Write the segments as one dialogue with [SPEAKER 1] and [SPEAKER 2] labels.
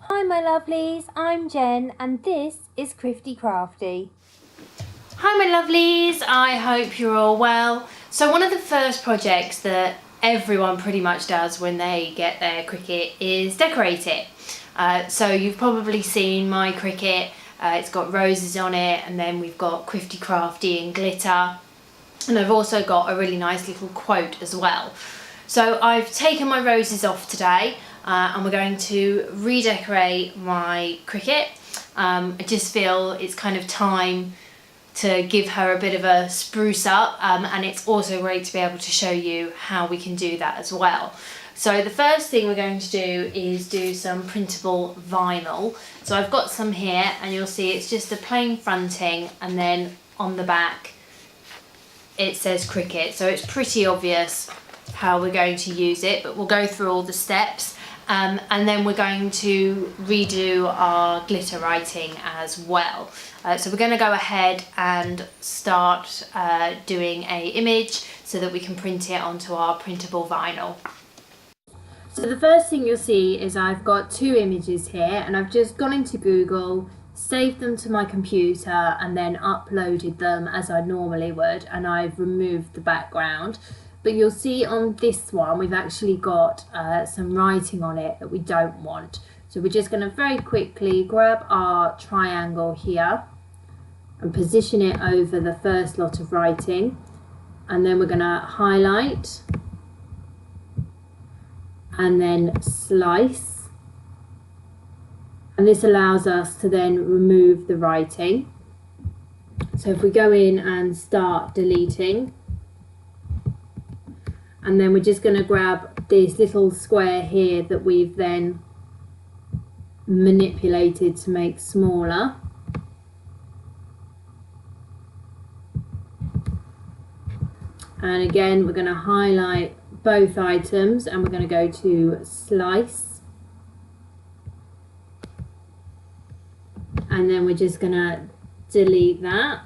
[SPEAKER 1] Hi my lovelies, I'm Jen and this is Crafty Crafty.
[SPEAKER 2] Hi my lovelies, I hope you're all well. So one of the first projects that everyone pretty much does when they get their Cricut is decorate it. So you've probably seen my Cricut, it's got roses on it, and then we've got Crafty Crafty and glitter. And I've also got a really nice little quote as well. So I've taken my roses off today and we're going to redecorate my Cricut. I just feel it's kind of time to give her a bit of a spruce up, and it's also great to be able to show you how we can do that as well. So the first thing we're going to do is do some printable vinyl. So I've got some here and you'll see it's just a plain fronting, and then on the back it says Cricut, so it's pretty obvious how we're going to use it, but we'll go through all the steps, and then we're going to redo our glitter writing as well. So we're going to go ahead and start doing an image so that we can print it onto our printable vinyl. So the first thing you'll see is I've got two images here, and I've just gone into Google, saved them to my computer and then uploaded them as I normally would, and I've removed the background. But you'll see on this one we've actually got some writing on it that we don't want. So we're just going to very quickly grab our triangle here and position it over the first lot of writing, and then we're going to highlight and then slice. And this allows us to then remove the writing. So if we go in and start deleting, and then we're just going to grab this little square here that we've then manipulated to make smaller. And again, we're going to highlight both items and we're going to go to slice. And then we're just going to delete that.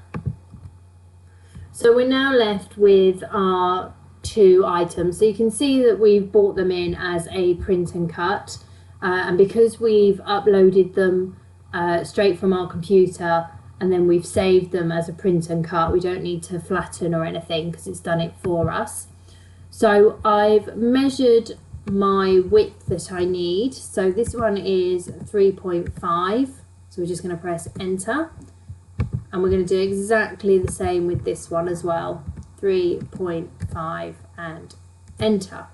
[SPEAKER 2] So we're now left with our two items. So you can see that we've brought them in as a print and cut, and because we've uploaded them straight from our computer and then we've saved them as a print and cut, we don't need to flatten or anything because it's done it for us. So I've measured my width that I need. So this one is 3.5. So we're just going to press enter, and we're going to do exactly the same with this one as well, 3.5, and enter.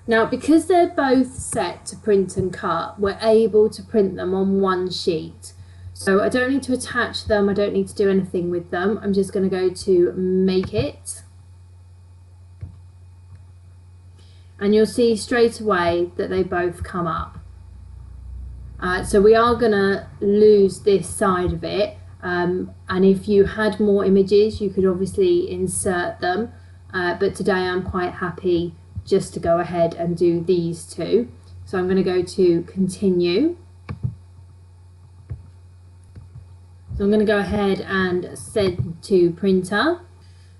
[SPEAKER 2] Now because they're both set to print and cut, we're able to print them on one sheet. So I don't need to attach them, I don't need to do anything with them. I'm just going to go to make it, and you'll see straight away that they both come up. So we are going to lose this side of it, and if you had more images you could obviously insert them, but today I'm quite happy just to go ahead and do these two. So I'm going to go to continue. So I'm going to go ahead and send to printer.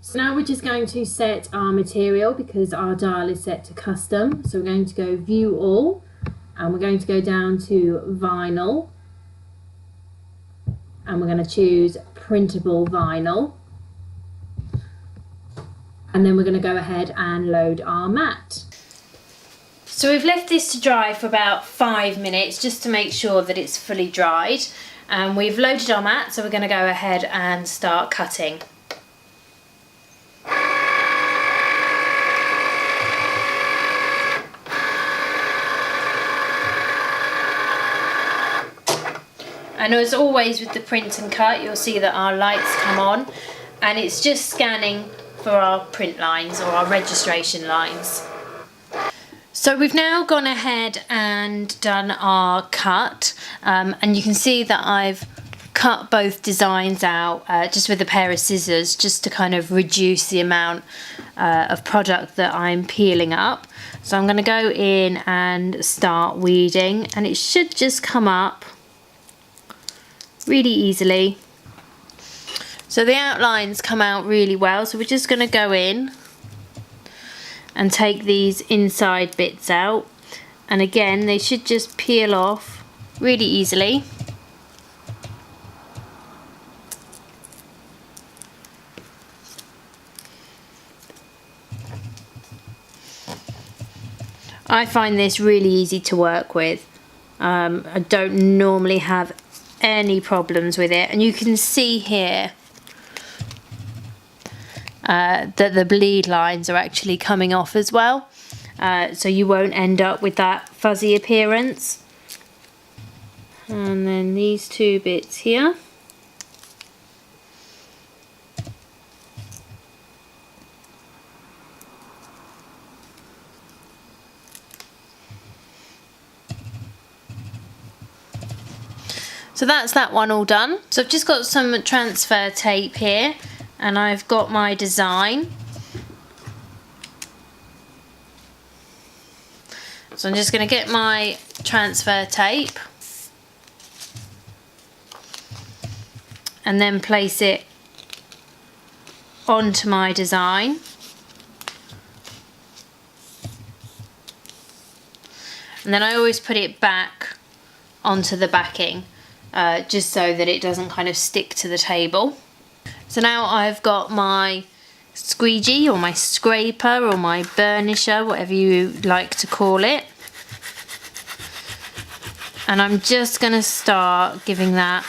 [SPEAKER 2] So now we're just going to set our material because our dial is set to custom. So we're going to go view all, and we're going to go down to vinyl, and we're going to choose printable vinyl, and then we're going to go ahead and load our mat. So we've left this to dry for about 5 minutes just to make sure that it's fully dried, and we've loaded our mat, so we're going to go ahead and start cutting. And as always with the print and cut, you'll see that our lights come on, and it's just scanning for our print lines or our registration lines. So we've now gone ahead and done our cut, and you can see that I've cut both designs out just with a pair of scissors, just to kind of reduce the amount of product that I'm peeling up. So I'm going to go in and start weeding, and it should just come up really easily. So the outlines come out really well, so we're just going to go in and take these inside bits out, and again they should just peel off really easily. I find this really easy to work with. I don't normally have any problems with it, and you can see here that the bleed lines are actually coming off as well, so you won't end up with that fuzzy appearance. And then these two bits here. So that's that one all done. So I've just got some transfer tape here, and I've got my design. So I'm just going to get my transfer tape and then place it onto my design. And then I always put it back onto the backing, just so that it doesn't kind of stick to the table. So now I've got my squeegee or my scraper or my burnisher, whatever you like to call it. And I'm just going to start giving that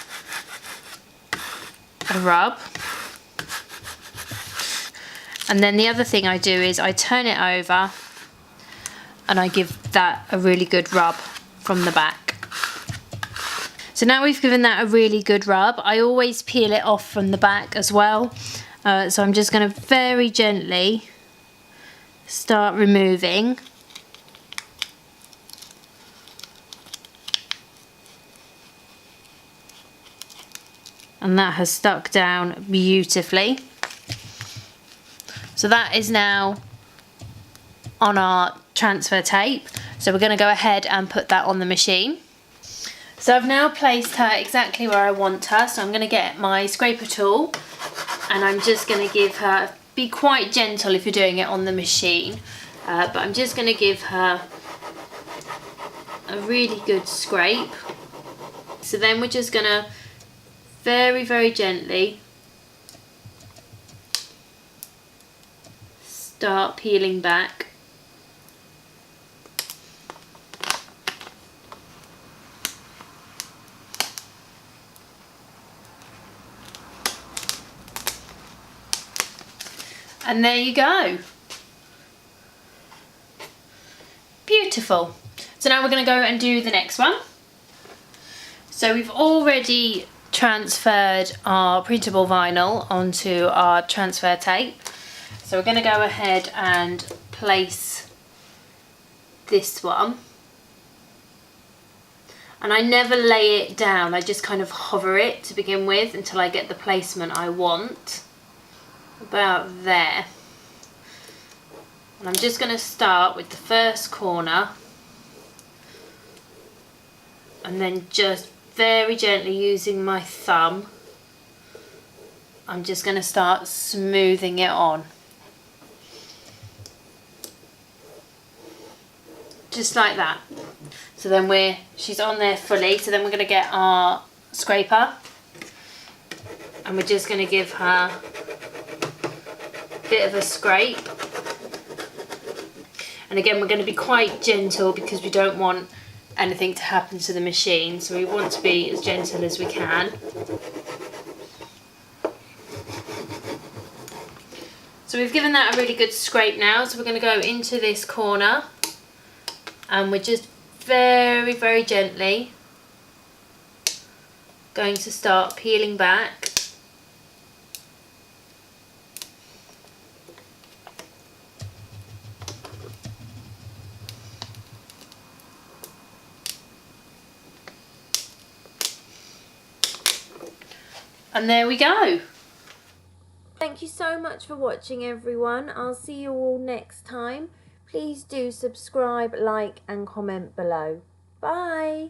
[SPEAKER 2] a rub. And then the other thing I do is I turn it over and I give that a really good rub from the back. So now we've given that a really good rub, I always peel it off from the back as well. So I'm just going to very gently start removing. And that has stuck down beautifully. So that is now on our transfer tape. So we're going to go ahead and put that on the machine. So I've now placed her exactly where I want her. So I'm going to get my scraper tool and I'm just going to give her, be quite gentle if you're doing it on the machine, but I'm just going to give her a really good scrape. So then we're just going to very, very gently start peeling back. And there you go. Beautiful. So now we're going to go and do the next one. So we've already transferred our printable vinyl onto our transfer tape. So we're going to go ahead and place this one. And I never lay it down, I just kind of hover it to begin with until I get the placement I want. About there. And I'm just going to start with the first corner and then just very gently using my thumb, I'm just going to start smoothing it on. Just like that. So then she's on there fully, so then we're going to get our scraper and we're just going to give her bit of a scrape, and again we're going to be quite gentle because we don't want anything to happen to the machine, so we want to be as gentle as we can. So we've given that a really good scrape now, so we're going to go into this corner and we're just very, very gently going to start peeling back. And there we go.
[SPEAKER 1] Thank you so much for watching, everyone. I'll see you all next time. Please do subscribe, like and comment below. Bye.